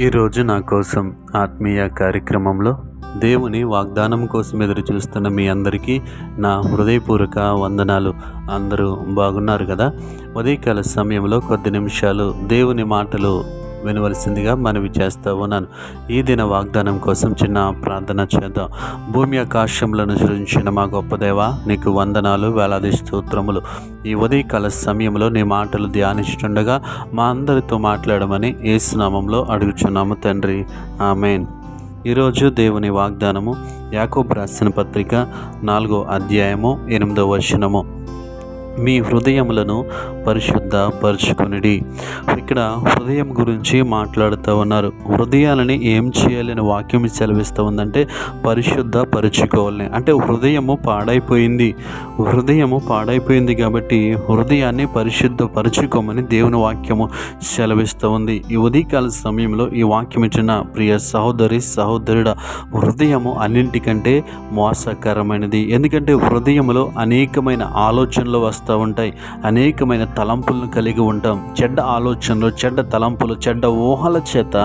ఈరోజు నా కోసం ఆత్మీయ కార్యక్రమంలో దేవుని వాగ్దానం కోసం ఎదురు చూస్తున్న మీ అందరికీ నా హృదయపూర్వక వందనాలు. అందరూ బాగున్నారు కదా? ఉదయకాల సమయంలో కొద్ది నిమిషాలు దేవుని మాటలు వినవలసిందిగా మనవి చేస్తూ ఉన్నాను. ఈ దిన వాగ్దానం కోసం చిన్న ప్రార్థన చేద్దాం. భూమి ఆకాశములను సృజించిన మా గొప్ప దేవా, నీకు వందనాలు, వేలాది స్తోత్రములు. ఈ ఉదయకాల సమయంలో నీ మాటలు ధ్యానిస్తుండగా మా అందరితో మాట్లాడమని యేసు నామములో అడుగుచున్నాము తండ్రి, ఆమేన్. ఈరోజు దేవుని వాగ్దానము యాకోబు రాసిన పత్రిక 4వ అధ్యాయము 8వ వచనము. మీ హృదయములను పరిశుద్ధపరచుకొనిడి. ఇక్కడ హృదయం గురించి మాట్లాడుతూ ఉన్నారు. హృదయాలని ఏం చేయాలని వాక్యం సెలవిస్తూ ఉందంటే పరిశుద్ధపరచుకోవాలని. అంటే హృదయము పాడైపోయింది కాబట్టి హృదయాన్ని పరిశుద్ధపరచుకోమని దేవుని వాక్యము సెలవిస్తూ ఉంది. ఈ ఉదయకాల సమయంలో ఈ వాక్యం ఇచ్చిన ప్రియ సహోదరుడ, హృదయము అన్నింటికంటే మోసకరమైనది. ఎందుకంటే హృదయంలో అనేకమైన ఆలోచనలు వస్తూ ఉంటాయి, అనేకమైన తలంపులను కలిగి ఉంటాం. చెడ్డ ఆలోచనలు, చెడ్డ తలంపులు, చెడ్డ ఊహల చేత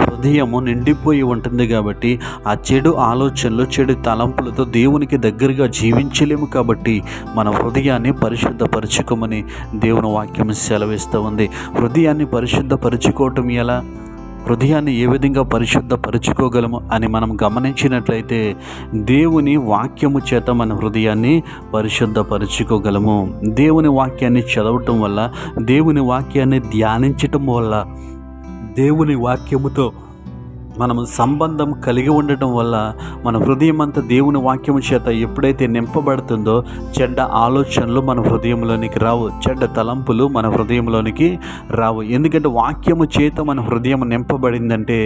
హృదయము నిండిపోయి ఉంటుంది. కాబట్టి ఆ చెడు ఆలోచనలు, చెడు తలంపులతో దేవునికి దగ్గరగా జీవించలేము. కాబట్టి మన హృదయాన్ని పరిశుద్ధపరచుకోమని దేవుని వాక్యం సెలవిస్తూ ఉంది. హృదయాన్ని పరిశుద్ధపరచుకోవటం ఎలా? హృదయాన్ని ఏ విధంగా పరిశుద్ధపరచుకోగలము అని మనం గమనించినట్లయితే దేవుని వాక్యము చేత మన హృదయాన్ని పరిశుద్ధపరచుకోగలము. దేవుని వాక్యాన్ని చదవటం వల్ల, దేవుని వాక్యాన్ని ధ్యానించటం వల్ల, దేవుని వాక్యముతో మనము సంబంధం కలిగి ఉండటం వల్ల మన హృదయం అంతా దేవుని వాక్యము చేత ఎప్పుడైతే నింపబడుతుందో చెడ్డ ఆలోచనలు మన హృదయంలోనికి రావు, చెడ్డ తలంపులు మన హృదయంలోనికి రావు. ఎందుకంటే వాక్యము చేత మన హృదయం నింపబడిందంటే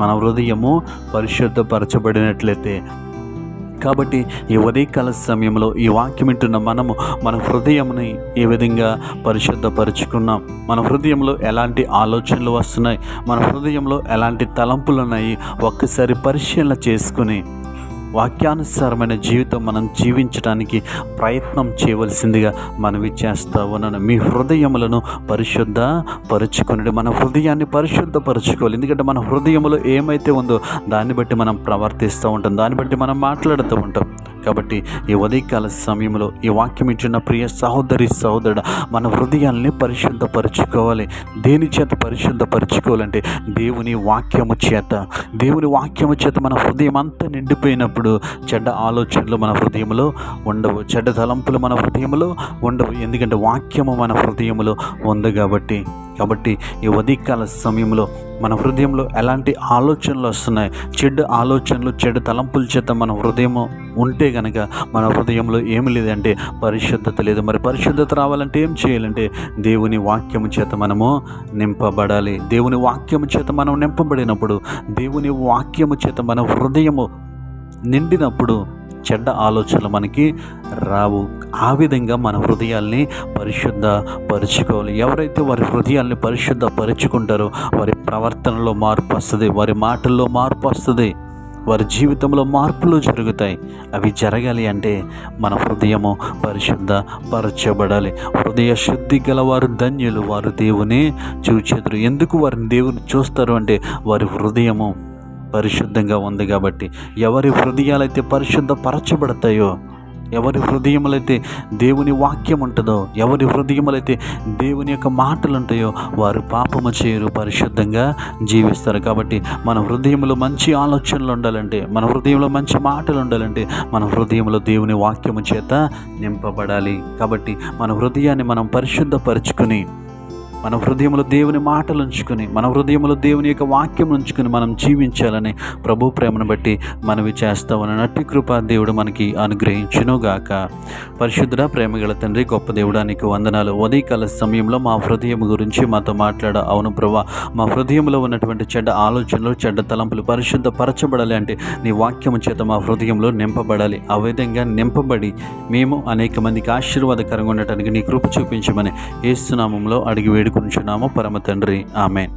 మన హృదయము పరిశుద్ధపరచబడినట్లయితే. కాబట్టి ఈ ఉదయకాల సమయంలో ఈ వాక్యం వింటున్న మనము మన హృదయంని ఏ విధంగా పరిశుద్ధపరుచుకున్నాం, మన హృదయంలో ఎలాంటి ఆలోచనలు వస్తున్నాయి, మన హృదయంలో ఎలాంటి తలంపులు ఉన్నాయి, ఒక్కసారి పరిశీలన చేసుకుని వాక్యానుసారమైన జీవితం మనం జీవించడానికి ప్రయత్నం చేయవలసిందిగా మనవి చేస్తూ ఉన్నాను. మీ హృదయములను పరిశుద్ధపరచుకుని మన హృదయాన్ని పరిశుద్ధపరచుకోవాలి. ఎందుకంటే మన హృదయంలో ఏమైతే ఉందో దాన్ని బట్టి మనం ప్రవర్తిస్తూ ఉంటాం, దాన్ని బట్టి మనం మాట్లాడుతూ ఉంటాం. కాబట్టి ఈ ఉదయకాల సమయంలో ఈ వాక్యం ఇచ్చిన ప్రియ సహోదరుడు, మన హృదయాల్ని పరిశుద్ధపరచుకోవాలి. దేని చేత పరిశుద్ధపరచుకోవాలంటే దేవుని వాక్యము చేత మన హృదయం అంతా నిండిపోయినప్పుడు చెడ్డ ఆలోచనలు మన హృదయంలో ఉండవు, చెడ్డ తలంపులు మన హృదయంలో ఉండవు. ఎందుకంటే వాక్యము మన హృదయంలో ఉంది కాబట్టి ఈ ఉదయకాల సమయంలో మన హృదయంలో ఎలాంటి ఆలోచనలు వస్తున్నాయి, చెడ్డ ఆలోచనలు, చెడ్డ తలంపుల చేత మన హృదయం ఉంటే కనుక మన హృదయంలో ఏమి లేదంటే పరిశుద్ధత లేదు. మరి పరిశుద్ధత రావాలంటే ఏం చేయాలంటే దేవుని వాక్యము చేత మనము నింపబడాలి. దేవుని వాక్యము చేత మనం నింపబడినప్పుడు, దేవుని వాక్యము చేత మన హృదయము నిండినప్పుడు చెడ్డ ఆలోచనలు మనకి రావు. ఆ విధంగా మన హృదయాల్ని పరిశుద్ధపరచుకోవాలి. ఎవరైతే వారి హృదయాల్ని పరిశుద్ధపరచుకుంటారో వారి ప్రవర్తనలో మార్పు వస్తుంది, వారి మాటల్లో మార్పు వస్తుంది, వారి జీవితంలో మార్పులు జరుగుతాయి. అవి జరగాలి అంటే మన హృదయము పరిశుద్ధపరచబడాలి. హృదయ శుద్ధి గలవారు ధన్యులు, వారు దేవుని చూచెదరు. ఎందుకు వారిని దేవుని చూస్తారు అంటే వారి హృదయము పరిశుద్ధంగా ఉంది కాబట్టి. ఎవరి హృదయాలైతే పరిశుద్ధపరచబడతాయో, ఎవరి హృదయములైతే దేవుని వాక్యం ఉంటుందో, ఎవరి హృదయములైతే దేవుని యొక్క మాటలు ఉంటాయో వారు పాపము చేయరు, పరిశుద్ధంగా జీవిస్తారు. కాబట్టి మన హృదయంలో మంచి ఆలోచనలు ఉండాలంటే, మన హృదయంలో మంచి మాటలు ఉండాలంటే మన హృదయంలో దేవుని వాక్యము చేత నింపబడాలి. కాబట్టి మన హృదయాన్ని మనం పరిశుద్ధపరచుకుని, మన హృదయంలో దేవుని మాటలు ఉంచుకొని, మన హృదయంలో దేవుని యొక్క వాక్యం ఉంచుకొని మనం జీవించాలని ప్రభు ప్రేమను బట్టి మనవి చేస్తా ఉన్న అట్టి కృప దేవుడు మనకి అనుగ్రహించునుగాక. పరిశుద్ధ ప్రేమగల తండ్రి, గొప్ప దేవుడా, నీకు వందనాలు. ఉదయకాల సమయంలో మా హృదయం గురించి మాతో అవును ప్రభా, మా హృదయంలో ఉన్నటువంటి చెడ్డ ఆలోచనలు, చెడ్డ తలంపులు పరిశుద్ధపరచబడాలి అంటే నీ వాక్యము చేత మా హృదయంలో నింపబడాలి. ఆ విధంగా నింపబడి మేము అనేక మందికి ఆశీర్వాదకరంగా ఉండటానికి నీ కృప చూపించమని యేసు నామములో అడిగి వేడుకుంటున్నాము పరమ తండ్రి, ఆమేన్.